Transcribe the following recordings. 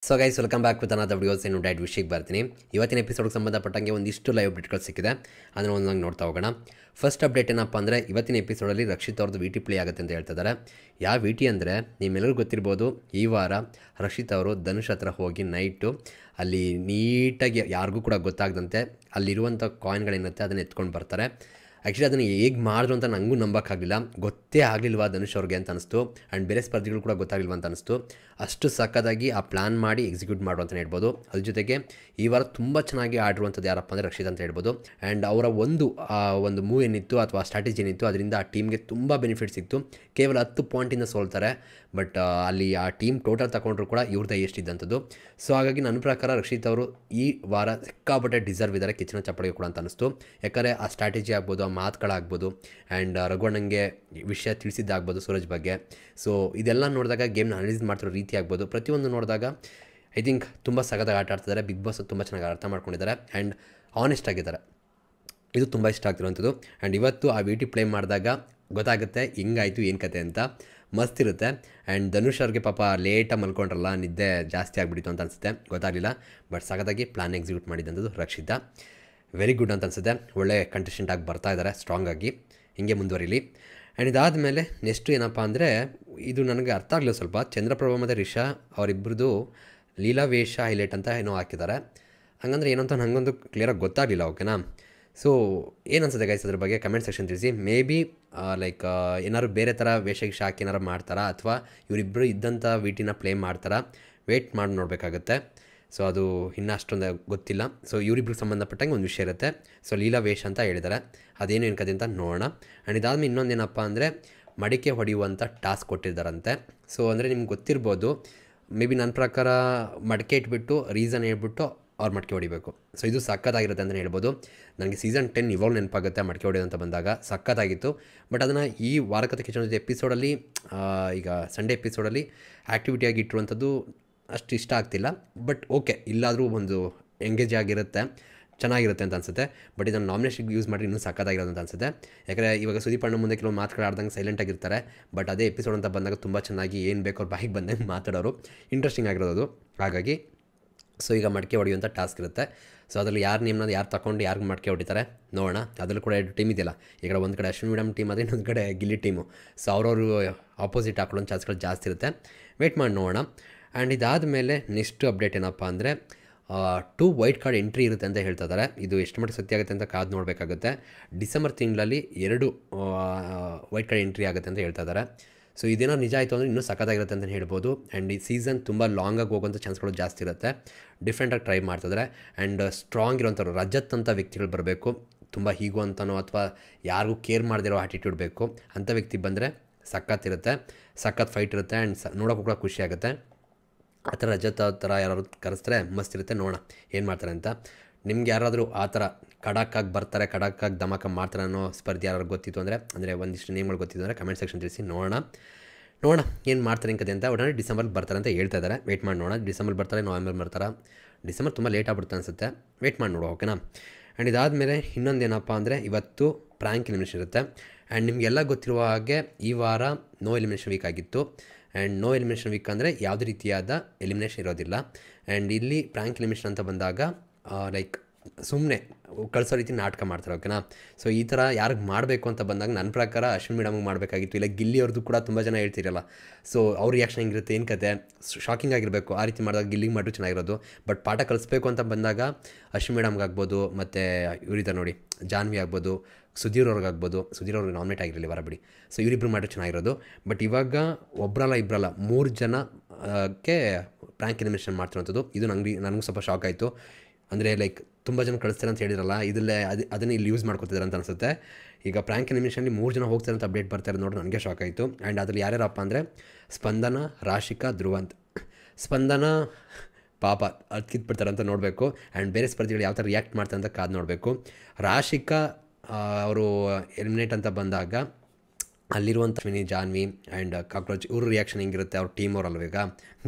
So guys welcome back with another videos. ಏನು ಡೈಟ್ ವಿಷಯಕ್ಕೆ ಬರ್ತೀನಿ. ಇವತ್ತಿನ ಎಪಿಸೋಡ್ಗೆ ಸಂಬಂಧಪಟ್ಟಂಗೆ ಒಂದಿಷ್ಟು ಲೈವ್ ಅಪ್ಡೇಟ್ಗಳು ಸಿಕ್ಕಿದೆ, ಅದನ್ನು ಒಂದೊಂದು ನೋಡ್ತಾ ಹೋಗೋಣ. ಫಸ್ಟ್ ಅಪ್ಡೇಟ್ ಏನಪ್ಪ ಅಂದರೆ, ಇವತ್ತಿನ ಎಪಿಸೋಡಲ್ಲಿ ರಕ್ಷಿತ್ ಅವ್ರದ್ದು ವಿ ಟಿ ಪ್ಲೇ ಆಗುತ್ತೆ ಅಂತ ಹೇಳ್ತಿದ್ದಾರೆ. ಯಾವ ವಿ ಟಿ ಅಂದರೆ, ನಿಮ್ಮೆಲ್ಲರಿಗೂ ಗೊತ್ತಿರ್ಬೋದು, ಈ ವಾರ ರಕ್ಷಿತ್ ಅವರು ಧನುಷ್ ಹತ್ರ ಹೋಗಿ ನೈಟು ಅಲ್ಲಿ ನೀಟಾಗಿ ಯಾರಿಗೂ ಕೂಡ ಗೊತ್ತಾಗದಂತೆ ಅಲ್ಲಿರುವಂಥ ಕಾಯಿನ್ಗಳೇನತ್ತೆ ಅದನ್ನು ಎತ್ಕೊಂಡು ಬರ್ತಾರೆ. ಆ್ಯಕ್ಚುಲಿ ಅದನ್ನು ಹೇಗೆ ಮಾಡಿದ್ರು ಅಂತ ನನಗೂ ನಂಬೋಕ್ಕಾಗಲಿಲ್ಲ, ಗೊತ್ತೇ ಆಗಲಿಲ್ವಾ ಧನುಷ್ ಅವ್ರಿಗೆ ಅಂತ ಅನಿಸ್ತು. ಆ್ಯಂಡ್ ಬೇರೆ ಸ್ಪರ್ಧಿಗಳು ಕೂಡ ಗೊತ್ತಾಗಲಿಲ್ವ ಅಂತ ಅನಿಸ್ತು. ಅಷ್ಟು ಸಕ್ಕದಾಗಿ ಆ ಪ್ಲ್ಯಾನ್ ಮಾಡಿ ಎಕ್ಸಿಕ್ಯೂಟ್ ಮಾಡು ಅಂತಲೇ ಹೇಳ್ಬೋದು. ಅದ್ರ ಜೊತೆಗೆ ಈ ವಾರ ತುಂಬ ಚೆನ್ನಾಗಿ ಆಡಿರುವಂಥದ್ದು ಯಾರಪ್ಪ ಅಂದರೆ ರಕ್ಷಿತ್ ಅಂತ ಹೇಳ್ಬೋದು. ಆ್ಯಂಡ್ ಅವರ ಒಂದು ಮೂವ್ ಏನಿತ್ತು ಅಥವಾ ಸ್ಟ್ರಾಟಜಿ ಏನಿತ್ತು, ಅದರಿಂದ ಆ ಟೀಮ್ಗೆ ತುಂಬ ಬೆನಿಫಿಟ್ ಸಿಕ್ತು. ಕೇವಲ 10 ಪಾಯಿಂಟಿಂದ ಸೋಲ್ತಾರೆ, ಬಟ್ ಅಲ್ಲಿ ಆ ಟೀಮ್ ಟೋಟಲ್ ತಗೊಂಡ್ರು ಕೂಡ ಇವ್ರದ್ದು ಎಷ್ಟಿದ್ದಂಥದ್ದು. ಸೊ ಹಾಗಾಗಿ ನನ್ನ ಪ್ರಕಾರ ರಕ್ಷಿತ್ ಅವರು ಈ ವಾರ ಸಿಕ್ಕಾಪಟ್ಟೆ ಡಿಸರ್ವ್ ಇದ್ದಾರೆ ಕಿಚ್ಚನ ಚಪ್ಪಡಿಗೆ ಕೂಡ ಅಂತ ಅನಿಸ್ತು. ಯಾಕಂದರೆ ಆ ಸ್ಟ್ರಾಟಜಿ ಆಗ್ಬೋದು, ಆ ಮಾತುಗಳಾಗ್ಬೋದು, ಆ್ಯಂಡ್ ರಘುವಣ್ಣಂಗೆ ವಿಷಯ ತಿಳಿಸಿದ್ದಾಗ್ಬೋದು ಸೂರಜ್ ಬಗ್ಗೆ. ಸೊ ಇದೆಲ್ಲ ನೋಡಿದಾಗ ಗೇಮ್ನ ಅನಲೈಸ್ ಮಾಡ್ತಿರೋ ರೀತಿ ಆಗ್ಬೋದು, ಪ್ರತಿಯೊಂದು ನೋಡಿದಾಗ ಐ ಥಿಂಕ್ ತುಂಬ ಸಗದಾಗಿ ಆಟ ಆಡ್ತಿದ್ದಾರೆ. ಬಿಗ್ ಬಾಸ್ ತುಂಬ ಚೆನ್ನಾಗಿ ಅರ್ಥ ಮಾಡ್ಕೊಂಡಿದ್ದಾರೆ ಆ್ಯಂಡ್ ಆನೆಸ್ಟ್ ಆಗಿದ್ದಾರೆ. ಇದು ತುಂಬ ಇಷ್ಟ ಆಗ್ತಿರುವಂಥದ್ದು. ಆ್ಯಂಡ್ ಇವತ್ತು ಆ ವಿ ಟಿ ಪ್ಲೇ ಮಾಡಿದಾಗ ಗೊತ್ತಾಗುತ್ತೆ ಹಿಂಗಾಯಿತು ಏನು ಕತೆ ಅಂತ. ಮಸ್ತ್ ಇರುತ್ತೆ. ಆ್ಯಂಡ್ ಧನುಷ್ ಅವ್ರಿಗೆ ಪಾಪ ಲೇಟಾಗಿ ಮಲ್ಕೊಂಡ್ರಲ್ಲ, ನಿದ್ದೆ ಜಾಸ್ತಿ ಆಗಿಬಿಟ್ಟಿತ್ತು ಅಂತ ಅನಿಸುತ್ತೆ, ಗೊತ್ತಾಗಲಿಲ್ಲ. ಬಟ್ ಸಗದಾಗಿ ಪ್ಲ್ಯಾನ್ ಎಕ್ಸಿಕ್ಯೂಟ್ ಮಾಡಿದಂಥದ್ದು ರಕ್ಷಿತಾ. ವೆರಿ ಗುಡ್ ಅಂತ ಅನಿಸುತ್ತೆ. ಒಳ್ಳೆ ಕಂಟೆಸ್ಟೆಂಟ್ ಆಗಿ ಬರ್ತಾ ಇದ್ದಾರೆ ಸ್ಟ್ರಾಂಗಾಗಿ, ಹಿಂಗೆ ಮುಂದುವರಿಲಿ. ಆ್ಯಂಡ್ ಇದಾದಮೇಲೆ ನೆಕ್ಸ್ಟು ಏನಪ್ಪ ಅಂದರೆ, ಇದು ನನಗೆ ಅರ್ಥ ಆಗಲಿಲ್ಲ ಸ್ವಲ್ಪ. ಚಂದ್ರಪ್ರಭಾ ಮತ್ತು ರಿಷಾ ಅವರಿಬ್ಬರದು ಲೀಲಾವೇಶ ಹೈಲೈಟ್ ಅಂತ ಏನೋ ಹಾಕಿದ್ದಾರೆ. ಹಂಗಂದ್ರೆ ಏನಂತ ನನಗೊಂದು ಕ್ಲಿಯರಾಗಿ ಗೊತ್ತಾಗಲಿಲ್ಲ. ಓಕೆನಾ? ಸೊ ಏನು ಅನ್ಸುತ್ತೆ ಗೈಸ್ ಅದ್ರ ಬಗ್ಗೆ ಕಮೆಂಟ್ ಸೆಕ್ಷನ್ ತಿಳಿಸಿ. ಮೇ ಬಿ ಲೈಕ್ ಏನಾದ್ರು ಬೇರೆ ಥರ ವೇಷಗೀಷ ಹಾಕಿ ಏನಾರು ಮಾಡ್ತಾರಾ, ಅಥವಾ ಇವರಿಬ್ಬರು ಇದ್ದಂಥ ವಿ ಟಿನ ಪ್ಲೇ ಮಾಡ್ತಾರಾ, ವೆಯ್ಟ್ ಮಾಡಿ ನೋಡಬೇಕಾಗುತ್ತೆ. ಸೊ ಅದು ಇನ್ನೂ ಅಷ್ಟೊಂದು ಗೊತ್ತಿಲ್ಲ. ಸೊ ಇವರಿಬ್ರಿಗೆ ಸಂಬಂಧಪಟ್ಟಂಗೆ ಒಂದು ವಿಷಯ ಇರುತ್ತೆ. ಸೊ ಲೀಲಾ ವೇಷ ಅಂತ ಹೇಳಿದ್ದಾರೆ, ಅದೇನು ಏನ್ಕದೆ ಅಂತ ನೋಡೋಣ. ಆ್ಯಂಡ್ ಇದಾದ್ಮೇಲೆ ಇನ್ನೊಂದೇನಪ್ಪ ಅಂದರೆ, ಮಡಿಕೆ ಹೊಡೆಯುವಂಥ ಟಾಸ್ಕ್ ಕೊಟ್ಟಿದ್ದಾರಂತೆ. ಸೊ ಅಂದರೆ ನಿಮ್ಗೆ ಗೊತ್ತಿರ್ಬೋದು, ಮೇ ಬಿ ನನ್ನ ಪ್ರಕಾರ ಮಡಿಕೆ ಇಟ್ಬಿಟ್ಟು ರೀಸನ್ ಹೇಳ್ಬಿಟ್ಟು ಅವ್ರು ಮಡಿಕೆ ಹೊಡಿಬೇಕು. ಸೊ ಇದು ಸಕ್ಕತ್ತಾಗಿರುತ್ತೆ ಅಂತಲೇ ಹೇಳ್ಬೋದು. ನನಗೆ ಸೀಸನ್ 10 ಇವಾಗ ನೆನಪಾಗುತ್ತೆ ಮಡಿಕೆ ಹೊಡೆಯೋದು ಅಂತ ಬಂದಾಗ, ಸಕ್ಕತ್ತಾಗಿತ್ತು. ಬಟ್ ಅದನ್ನು ಈ ವಾರಕತೆ ಕಿಚನ್ ಎಪಿಸೋಡಲ್ಲಿ, ಈಗ ಸಂಡೇ ಎಪಿಸೋಡಲ್ಲಿ ಆ್ಯಕ್ಟಿವಿಟಿಯಾಗಿ ಇಟ್ಟಿರುವಂಥದ್ದು ಅಷ್ಟು ಇಷ್ಟ ಆಗ್ತಿಲ್ಲ. ಬಟ್ ಓಕೆ, ಇಲ್ಲಾದರೂ ಒಂದು ಎಂಗೇಜ್ ಆಗಿರುತ್ತೆ, ಚೆನ್ನಾಗಿರುತ್ತೆ ಅಂತ ಅನಿಸುತ್ತೆ. ಬಟ್ ಇದನ್ನು ನಾಮಿನೇಷನ್ಗೆ ಯೂಸ್ ಮಾಡಿ ಇನ್ನೂ ಸಕ್ಕತ್ತಾಗಿರೋದು ಅಂತ ಅನಿಸುತ್ತೆ. ಯಾಕಂದರೆ ಇವಾಗ ಸುದೀಪ್ ಅಣ್ಣ ಮುಂದೆ ಕೆಲವು ಮಾತುಗಳು ಆಡ್ದಂಗೆ ಸೈಲೆಂಟಾಗಿರ್ತಾರೆ, ಬಟ್ ಅದೇ ಎಪಿಸೋಡ್ ಅಂತ ಬಂದಾಗ ತುಂಬ ಚೆನ್ನಾಗಿ ಏನು ಬೇಕು ಅವ್ರು ಬಾಯಿಗೆ ಬಂದಂಗೆ ಮಾತಾಡೋರು, ಇಂಟ್ರೆಸ್ಟಿಂಗ್ ಆಗಿರೋದು. ಹಾಗಾಗಿ ಸೊ ಈಗ ಮಡಿಕೆ ಹೊಡೆಯುವಂಥ ಟಾಸ್ಕ್ ಇರುತ್ತೆ. ಸೊ ಅದರಲ್ಲಿ ಯಾರು ನೇಮ್ನ ಯಾರು ತಗೊಂಡು ಯಾರಿಗೆ ಮಡಿಕೆ ಹೊಡಿತಾರೆ ನೋಡೋಣ. ಅದರಲ್ಲೂ ಕೂಡ 2 ಟೀಮ್ ಇದೆಯಲ್ಲ, ಈಗ ಒಂದು ಕಡೆ ಅಶ್ವಿನ್ ಮೇಡಮ್ ಟೀಮ್ ಅದೇ, ಇನ್ನೊಂದು ಕಡೆ ಗಿಲ್ಲಿ ಟೀಮು. ಸೊ ಅವ್ರವರು ಆಪೋಸಿಟ್ ಹಾಕೊಳ್ಳೋ ಚಾನ್ಸ್ಗಳು ಜಾಸ್ತಿ ಇರುತ್ತೆ. ವೆಯ್ಟ್ ಮಾಡಿ ನೋಡೋಣ. ಆ್ಯಂಡ್ ಇದಾದಮೇಲೆ ನೆಕ್ಸ್ಟ್ ಅಪ್ಡೇಟ್ ಏನಪ್ಪ ಅಂದರೆ, 2 ವೈಟ್ ಕಾರ್ಡ್ ಎಂಟ್ರಿ ಇರುತ್ತೆ ಅಂತ ಹೇಳ್ತಾ ಇದ್ದಾರೆ. ಇದು ಎಷ್ಟು ಮಟ್ಟಿಗೆ ಸತ್ಯ ಆಗುತ್ತೆ ಅಂತ ಕಾದು ನೋಡಬೇಕಾಗುತ್ತೆ. ಡಿಸೆಂಬರ್ ತಿಂಗಳಲ್ಲಿ 2 ವೈಟ್ ಕಾರ್ಡ್ ಎಂಟ್ರಿ ಆಗುತ್ತೆ ಅಂತ ಹೇಳ್ತಾ ಇದ್ದಾರೆ. ಸೊ ಇದೇನೋ ನಿಜ ಆಯಿತು ಅಂದರೆ ಇನ್ನೂ ಸಕ್ಕತ್ತಾಗಿರುತ್ತೆ ಅಂತ ಹೇಳ್ಬೋದು. ಆ್ಯಂಡ್ ಈ ಸೀಸನ್ ತುಂಬ ಲಾಂಗಾಗಿ ಹೋಗೋಂಥ ಚಾನ್ಸ್ಗಳು ಜಾಸ್ತಿ ಇರುತ್ತೆ. ಡಿಫ್ರೆಂಟಾಗಿ ಟ್ರೈ ಮಾಡ್ತಿದ್ದಾರೆ. ಆ್ಯಂಡ್ ಸ್ಟ್ರಾಂಗ್ ಇರೋಂಥವ್ರು, ರಜತ್ ಅಂತ ವ್ಯಕ್ತಿಗಳು ಬರಬೇಕು. ತುಂಬ ಹೀಗೋ ಅಂತನೋ ಅಥವಾ ಯಾರಿಗೂ ಕೇರ್ ಮಾಡದಿರೋ ಆ್ಯಟಿಟ್ಯೂಡ್ ಬೇಕು ಅಂಥ ವ್ಯಕ್ತಿ ಬಂದರೆ ಸಕ್ಕತ್ತಿರುತ್ತೆ, ಸಕ್ಕತ್ ಫೈಟ್ ಇರುತ್ತೆ. ಆ್ಯಂಡ್ ನೋಡೋಕ್ಕೂ ಕೂಡ ಖುಷಿ ಆಗುತ್ತೆ. ಆ ಥರ ರಜತ್ ಆ ಥರ ಯಾರಾದ್ರು ಕರೆಸಿದ್ರೆ ಮಸ್ತ್ ಇರುತ್ತೆ. ನೋಡೋಣ ಏನು ಮಾಡ್ತಾರೆ ಅಂತ. ನಿಮ್ಗೆ ಯಾರಾದರೂ ಆ ಥರ ಖಡಕ್ಕಾಗಿ ಬರ್ತಾರೆ, ಖಡಕ್ಕಾಗಿ ಧಮಾಕ ಮಾಡ್ತಾರೆ ಅನ್ನೋ ಸ್ಪರ್ಧೆ ಯಾರು ಗೊತ್ತಿತ್ತು ಅಂದರೆ ಒಂದಿಷ್ಟು ನೇಮ್ಗಳು ಗೊತ್ತಿತ್ತು ಅಂದರೆ ಕಮೆಂಟ್ ಸೆಕ್ಷನ್ ತಿಳಿಸಿ. ನೋಡೋಣ ಏನು ಮಾಡ್ತಾರೆ ಕತೆ ಅಂತ. ಒಟ್ಟಾರೆ ಡಿಸೆಂಬರ್ಗೆ ಬರ್ತಾರೆ ಅಂತ ಹೇಳ್ತಾ ಇದ್ದಾರೆ. ವೆಯ್ಟ್ ಮಾಡಿ ನೋಡೋಣ. ಡಿಸೆಂಬರ್ ಬರ್ತಾರೆ, ನವೆಂಬರ್ ಬರ್ತಾರೆ. ಡಿಸೆಂಬರ್ ತುಂಬ ಲೇಟ್ ಆಗ್ಬಿಡುತ್ತೆ ಅನಿಸುತ್ತೆ. ವೆಯ್ಟ್ ಮಾಡಿ ನೋಡೋ, ಓಕೆನಾ? ಆ್ಯಂಡ್ ಇದಾದಮೇಲೆ ಇನ್ನೊಂದೇನಪ್ಪ ಅಂದರೆ, ಇವತ್ತು ಪ್ರ್ಯಾಂಕ್ ಎಲಿಮಿನೇಷನ್ ಇರುತ್ತೆ. ಆ್ಯಂಡ್ ನಿಮಗೆಲ್ಲ ಗೊತ್ತಿರುವ ಹಾಗೆ ಈ ವಾರ ನೋ ಎಲಿಮಿನೇಷನ್ ವೀಕ್ ಆಗಿತ್ತು. ಆ್ಯಂಡ್ ನೋ ಎಲಿಮಿನೇಷನ್ ವೀಕ್ ಅಂದರೆ ಯಾವುದೇ ರೀತಿಯಾದ ಎಲಿಮಿನೇಷನ್ ಇರೋದಿಲ್ಲ. ಆ್ಯಂಡ್ ಇಲ್ಲಿ ಪ್ರ್ಯಾಂಕ್ ಎಲಿಮಿನೇಷನ್ ಅಂತ ಬಂದಾಗ ಲೈಕ್ ಸುಮ್ಮನೆ ಕಳಿಸೋ ರೀತಿ ನಾಟಕ ಮಾಡ್ತಾರೆ, ಓಕೆನಾ? ಸೊ ಈ ಥರ ಯಾರಿಗೆ ಮಾಡಬೇಕು ಅಂತ ಬಂದಾಗ ನನ್ನ ಪ್ರಕಾರ ಅಶ್ವಿನ್ ಮೇಡಮ್ಗೆ ಮಾಡಬೇಕಾಗಿತ್ತು. ಇಲ್ಲ ಗಿಲ್ಲಿ ಅವ್ರದ್ದು ಕೂಡ ತುಂಬ ಜನ ಹೇಳ್ತಿರಲ್ಲ. ಸೊ ಅವ್ರ ರಿಯಾಕ್ಷನ್ ಹೆಂಗಿರುತ್ತೆ, ಏನು ಕತೆ, ಶಾಕಿಂಗ್ ಆಗಿರಬೇಕು. ಆ ರೀತಿ ಮಾಡಿದಾಗ ಗಿಲ್ಲಿಗೆ ಮಾಡಿದ್ರು ಚೆನ್ನಾಗಿರೋದು. ಬಟ್ ಪಾಠ ಕಲಿಸ್ಬೇಕು ಅಂತ ಬಂದಾಗ ಅಶ್ವಿನ್ ಮೇಡಮ್ಗೆ ಆಗ್ಬೋದು, ಮತ್ತು ಇವರಿದ್ದಾರೆ ನೋಡಿ, ಜಾನ್ವಿ ಆಗ್ಬೋದು, ಸುಧೀರ್ ಅವ್ರಿಗಾಗ್ಬೋದು. ಸುಧೀರ್ ಅವ್ರಿಗೆ ನಾಮಿನೇಟ್ ಆಗಿರಲಿ ವಾರ ಬಿಡಿ. ಸೊ ಇವರಿಬ್ಬರು ಮಾಡಿದ್ರು ಚೆನ್ನಾಗಿರೋದು. ಬಟ್ ಇವಾಗ ಒಬ್ಬರಲ್ಲ ಇಬ್ಬರಲ್ಲ 3 ಜನಕ್ಕೆ ಪ್ರ್ಯಾಂಕ್ ಎಲಿಮಿನೇಷನ್ ಮಾಡ್ತಿರೋಂಥದ್ದು. ಇದು ನನಗೂ ಸ್ವಲ್ಪ ಶಾಕ್ ಆಯಿತು. ಅಂದರೆ ಲೈಕ್ ತುಂಬ ಜನ ಕಳಿಸ್ತಾರೆ ಅಂತ ಹೇಳಿರಲ್ಲ, ಇದಲ್ಲೇ ಅದನ್ನು ಇಲ್ಲಿ ಯೂಸ್ ಮಾಡ್ಕೊತಿದ್ದಾರೆ ಅಂತ ಅನಿಸುತ್ತೆ. ಈಗ ಪ್ರ್ಯಾಂಕ್ ಎಲಿಮಿನೇಷನಲ್ಲಿ 3 ಜನ ಹೋಗ್ತಾರೆ ಅಂತ ಅಪ್ಡೇಟ್ ಬರ್ತಾರೆ ನೋಡಿ, ನನಗೆ ಶಾಕ್ ಆಯಿತು. ಆ್ಯಂಡ್ ಅದ್ರಲ್ಲಿ ಯಾರ್ಯಾರಪ್ಪ ಅಂದರೆ, ಸ್ಪಂದನ, ರಾಶಿಕಾ, ಧ್ರುವಂತ್. ಸ್ಪಂದನ ಪಾಪ ಅದು ಕಿತ್ಬಿಡ್ತಾರೆ ಅಂತ ನೋಡಬೇಕು. ಆ್ಯಂಡ್ ಬೇರೆ ಸ್ಪರ್ಧಿಗಳು ಯಾವ ಥರ ರಿಯಾಕ್ಟ್ ಮಾಡ್ತಾರೆ ಅಂತ ಕಾದು ನೋಡಬೇಕು. ರಾಶಿಕಾ ಅವರು ಎಲಿಮಿನೇಟ್ ಅಂತ ಬಂದಾಗ ಅಲ್ಲಿರುವಂಥ ಜಾನ್ವಿ ಆ್ಯಂಡ್ ಕಾಕ್ರೋಚ್ ಇವ್ರ ರಿಯಾಕ್ಷನ್ ಹೆಂಗಿರುತ್ತೆ, ಅವ್ರ ಟೀಮ್ ಅವರಲ್ವ ಈಗ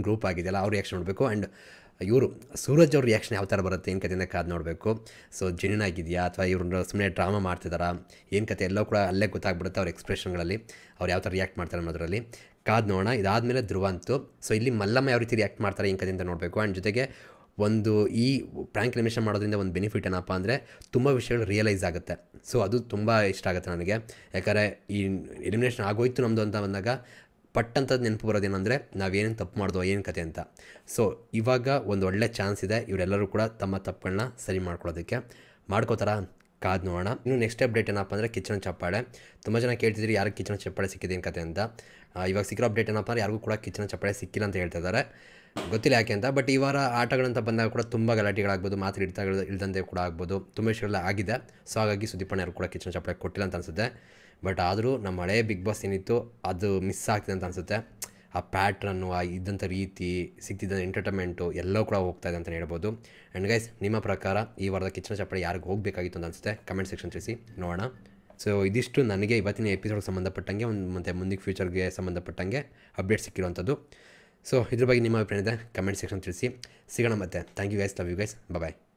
ಗ್ರೂಪ್ ಆಗಿದೆಯಲ್ಲ, ಅವ್ರ ರಿಯಾಕ್ಷನ್ ನೋಡಬೇಕು. ಆ್ಯಂಡ್ ಇವರು ಸೂರಜ್ ಅವ್ರ ರಿಯಾಕ್ಷನ್ ಯಾವ ಥರ ಬರುತ್ತೆ ಏನು ಕಥೆಯಿಂದ ಕಾದು ನೋಡಬೇಕು. ಸೊ ಜೆನ್ಯೂನ್ ಆಗಿದೆಯಾ ಅಥವಾ ಇವ್ರನ್ನ ಸುಮ್ಮನೆ ಡ್ರಾಮಾ ಮಾಡ್ತಿದ್ದಾರಾ ಏನು ಕತೆ ಎಲ್ಲೋ ಕೂಡ ಅಲ್ಲೇ ಗೊತ್ತಾಗ್ಬಿಡುತ್ತೆ ಅವ್ರ ಎಕ್ಸ್ಪ್ರೆಷನ್ಗಳಲ್ಲಿ ಅವ್ರು ಯಾವ ಥರ ರಿಯಾಕ್ಟ್ ಮಾಡ್ತಾರೆ ಅನ್ನೋದರಲ್ಲಿ ಕಾದು ನೋಡೋಣ. ಇದಾದಮೇಲೆ ಧ್ರುವ ಅಂತು. ಸೊ ಇಲ್ಲಿ ಮಲ್ಲಮ್ಮ ಯಾವ ರೀತಿ ರಿಯಾಕ್ಟ್ ಮಾಡ್ತಾರೆ ಏನು ಕಥೆಯಿಂದ ನೋಡಬೇಕು. ಆ್ಯಂಡ್ ಜೊತೆಗೆ ಒಂದು ಈ ಪ್ರ್ಯಾಂಕ್ ಎಲಿಮಿನೇಷನ್ ಮಾಡೋದ್ರಿಂದ ಒಂದು ಬೆನಿಫಿಟ್ ಏನಪ್ಪ ಅಂದರೆ ತುಂಬ ವಿಷಯಗಳು ರಿಯಲೈಸ್ ಆಗುತ್ತೆ. ಸೊ ಅದು ತುಂಬ ಇಷ್ಟ ಆಗುತ್ತೆ ನನಗೆ. ಯಾಕಂದರೆ ಈ ಎಲಿಮಿನೇಷನ್ ಆಗೋಯ್ತು ನಮ್ಮದು ಅಂತ ಬಂದಾಗ ಪಟ್ಟಂಥದ್ದು ನೆನಪು ಬರೋದೇನೆಂದರೆ ನಾವೇನೇನು ತಪ್ಪು ಮಾಡಿದ್ವೋ ಏನು ಕತೆ ಅಂತ. ಸೊ ಇವಾಗ ಒಂದು ಒಳ್ಳೆ ಚಾನ್ಸ್ ಇದೆ ಇವರೆಲ್ಲರೂ ಕೂಡ ತಮ್ಮ ತಪ್ಪುಗಳನ್ನ ಸರಿ ಮಾಡ್ಕೊಳ್ಳೋದಕ್ಕೆ. ಮಾಡ್ಕೋತಾರ ಕಾದು ನೋಡೋಣ. ಇನ್ನು ನೆಕ್ಸ್ಟ್ ಅಪ್ಡೇಟ್ ಏನಪ್ಪ ಅಂದರೆ ಕಿಚನ್ ಚಪ್ಪಾಳೆ. ತುಂಬ ಜನ ಕೇಳ್ತಿದ್ರಿ ಯಾರಿಗೆ ಕಿಚನ್ ಚಪ್ಪಾಳೆ ಸಿಕ್ಕಿದೆ ಏನು ಕತೆ ಅಂತ. ಇವಾಗ ಸಿಕ್ಕಿರೋ ಅಪ್ಡೇಟ್ ಏನಪ್ಪ ಅಂದರೆ ಯಾರಿಗೂ ಕೂಡ ಕಿಚನ್ ಚಪ್ಪಾಳೆ ಸಿಕ್ಕಿಲ್ಲ ಅಂತ ಹೇಳ್ತಿದ್ದಾರೆ. ಗೊತ್ತಿಲ್ಲ ಯಾಕೆ ಅಂತ. ಬಟ್ ಈ ವಾರ ಆಟಗಳಂತ ಬಂದಾಗ ಕೂಡ ತುಂಬ ಗಲಾಟೆಗಳಾಗ್ಬೋದು, ಮಾತು ಇಳ್ದಂತೆ ಕೂಡ ಆಗ್ಬೋದು, ತುಂಬ ವಿಷಯಗಳೆಲ್ಲ ಆಗಿದೆ. ಸೊ ಹಾಗಾಗಿ ಸುದೀಪ್ ಅಣ್ಣ ಯಾರು ಕೂಡ ಕಿಚನ್ ಚಪ್ಪಾಳೆ ಕೊಟ್ಟಿಲ್ಲ ಅಂತ ಅನಿಸುತ್ತೆ. ಬಟ್ ಆದರೂ ನಮ್ಮ ಹಳೆ ಬಿಗ್ ಬಾಸ್ ಏನಿತ್ತು ಅದು ಮಿಸ್ ಆಗ್ತಿದೆ ಅಂತ ಅನಿಸುತ್ತೆ. ಆ ಪ್ಯಾಟ್ರನ್ನು, ಆ ಇದ್ದಂಥ ರೀತಿ, ಸಿಗ್ತಿದ್ದ ಎಂಟರ್ಟೈನ್ಮೆಂಟು ಎಲ್ಲವೂ ಕೂಡ ಹೋಗ್ತಾ ಇದೆ ಅಂತಲೇ ಹೇಳ್ಬೋದು. ಆ್ಯಂಡ್ ಗೈಸ್, ನಿಮ್ಮ ಪ್ರಕಾರ ಈ ವಾರದ ಕಿಚನ್ ಚಪ್ಪಾಳೆ ಯಾರಿಗೆ ಹೋಗಬೇಕಾಗಿತ್ತು ಅಂತ ಅನಿಸುತ್ತೆ ಕಮೆಂಟ್ ಸೆಕ್ಷನ್ ತಿಳಿಸಿ ನೋಡೋಣ. ಸೊ ಇದಿಷ್ಟು ನನಗೆ ಇವತ್ತಿನ ಎಪಿಸೋಡ್ಗೆ ಸಂಬಂಧಪಟ್ಟಂಗೆ ಮತ್ತು ಮುಂದಿನ ಫ್ಯೂಚರ್ಗೆ ಸಂಬಂಧಪಟ್ಟಂಗೆ ಅಪ್ಡೇಟ್ ಸಿಕ್ಕಿರುವಂಥದ್ದು. ಸೊ ಇದ್ರ ಬಗ್ಗೆ ನಿಮ್ಮ ಅಭಿಪ್ರಾಯ ಇದೆ ಕಮೆಂಟ್ ಸೆಕ್ಷನ್ ತಿಳಿಸಿ. ಸಿಗೋಣ ಮತ್ತೆ. Thank you guys, love you guys, bye.